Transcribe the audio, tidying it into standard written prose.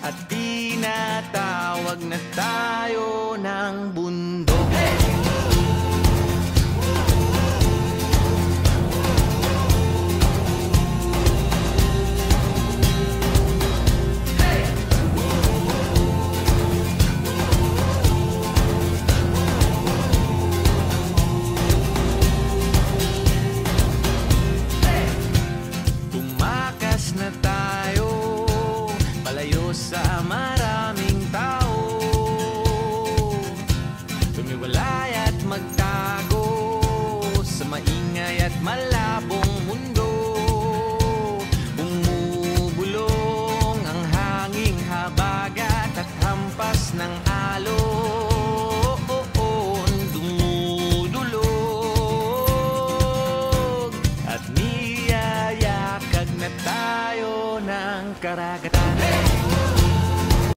at tinatawag na tayo ng bundok. Tumakas na tayo palayo sa marami.